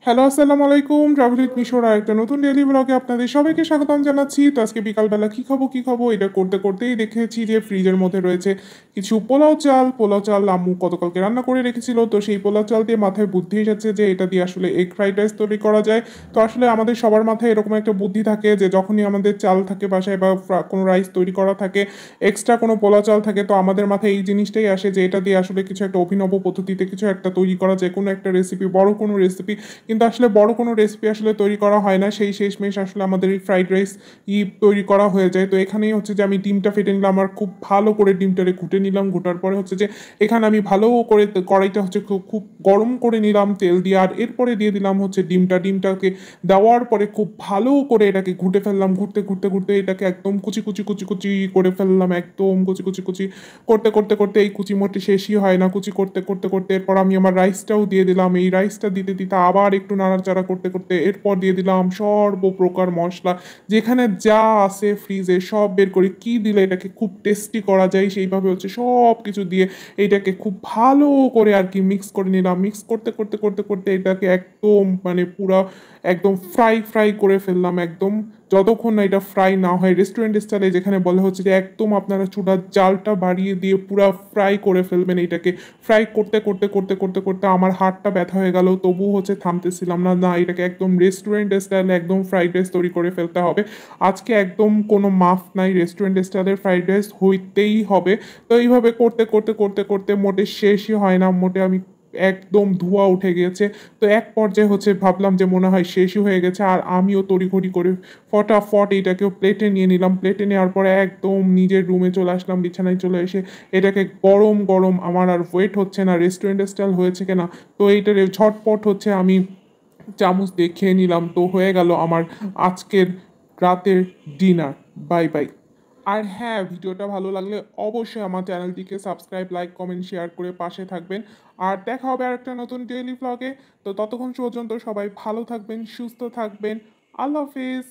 Hello, আসসালামু আলাইকুম। Travel with মিশোর আরেকটা নতুন ডেইলি ব্লগে আপনাদের সবাইকে স্বাগতম জানাচ্ছি। তো আজকে বিকালবেলা কি খাবো এটা করতে করতেই দেখেছি যে ফ্রিজের মধ্যে রয়েছে কিছু পোলাও চাল। পোলাও চাল আম্মু গতকালকে রান্না করে রেখেছিল। তো সেই পোলাও চাল দিয়ে মাথায় বুদ্ধি এসেছে যে এটা দিয়ে আসলে এগ ফ্রাইড রাইস তৈরি করা যায়। তো আসলে আমাদের সবার মাথায় এরকম একটা বুদ্ধি থাকে যে যখনই আমাদের চাল থাকে বাসায় বা কোনো রাইস তৈরি করা থাকে, এক্সট্রা কোনো পোলাও চাল থাকে, তো আমাদের মাথায় এই জিনিসটাই আসে যে এটা দিয়ে আসলে কিছু একটা অভিনব পদ্ধতিতে কিছু একটা তৈরি করা যায়, কোনো একটা রেসিপি, বড় কোনো রেসিপি। কিন্তু আসলে বড় কোনো রেসিপি আসলে তৈরি করা হয় না, সেই শেষমেশ আসলে আমাদের এই ফ্রাইড রাইস তৈরি করা হয়ে যায়। তো এখানেই হচ্ছে যে আমি ডিমটা ফেটে নিলাম, আর খুব ভালো করে ডিমটারে ঘুটে নিলাম। ঘুটার পরে হচ্ছে যে এখানে আমি ভালো করে কড়াইটা হচ্ছে খুব খুব গরম করে নিলাম তেল দিয়ে, আর এরপরে দিয়ে দিলাম হচ্ছে ডিমটাকে দেওয়ার পরে খুব ভালো করে এটাকে ঘুটে ফেললাম। ঘুরতে ঘুরতে ঘুরতে এটাকে একদম কুচি কুচি কুচি কুচি করে ফেললাম, একদম কুচি কুচি কুচি করতে করতে করতে এই কুচি মোটে শেষই হয় না। কুচি করতে করতে করতে এরপর আমি আমার রাইসটাও দিয়ে দিলাম। এই রাইসটা দিতে দিতে আবার একটু নাড়াচাড়া করতে করতে এরপর দিয়ে দিলাম সর্বপ্রকার মশলা, যেখানে যা আছে ফ্রিজে সব বের করে কি দিলে এটাকে খুব টেস্টি করা যায় সেইভাবে হচ্ছে সব কিছু দিয়ে এইটাকে খুব ভালো করে আর কি মিক্স করে নিলাম। মিক্স করতে করতে করতে করতে এটাকে একদম মানে পুরা একদম ফ্রাই ফ্রাই করে ফেললাম। একদম যতক্ষণ না এটা ফ্রাই না হয়, রেস্টুরেন্ট স্টাইলে যেখানে বলা হচ্ছে যে একদম আপনারা চুলার জালটা বাড়িয়ে দিয়ে পুরো ফ্রাই করে ফেলবেন। এটাকে ফ্রাই করতে করতে করতে করতে করতে আমার হাতটা ব্যথা হয়ে গেল, তবুও হচ্ছে থামতেছিলাম না। না, এটাকে একদম রেস্টুরেন্ট স্টাইলে একদম ফ্রাইড রাইস তৈরি করে ফেলতে হবে। আজকে একদম কোনো মাফ নাই, রেস্টুরেন্ট স্টাইলের ফ্রাইড রাইস হইতেই হবে। তো এইভাবে করতে করতে করতে করতে মোটে শেষই হয় না, মোটে আমি একদম ধোঁয়া উঠে গিয়েছে। তো এক পর্যায়ে হচ্ছে ভাবলাম যে মনে হয় শেষই হয়ে গেছে, আর আমিও তড়িঘড়ি করে ফটাফট এইটাকেও প্লেটে নিয়ে নিলাম। প্লেটে নেওয়ার পরে একদম নিজের রুমে চলে আসলাম, বিছানায় চলে এসে এটাকে গরম গরম, আমার আর ওয়েট হচ্ছে না রেস্টুরেন্ট স্টাইল হয়েছে কিনা, তো এইটার ঝটপট হচ্ছে আমি চামচ দিয়ে খেয়ে নিলাম। তো হয়ে গেল আমার আজকের রাতের ডিনার। Bye bye. আর হ্যাঁ, ভিডিওটা ভালো লাগলে অবশ্যই আমার চ্যানেলটিকে সাবস্ক্রাইব, লাইক, কমেন্ট, শেয়ার করে পাশে থাকবেন। আর দেখা হবে আর একটা নতুন ডেইলি ব্লগে। তো ততক্ষণ পর্যন্ত সবাই ভালো থাকবেন, সুস্থ থাকবেন। আল্লাহ হাফিজ।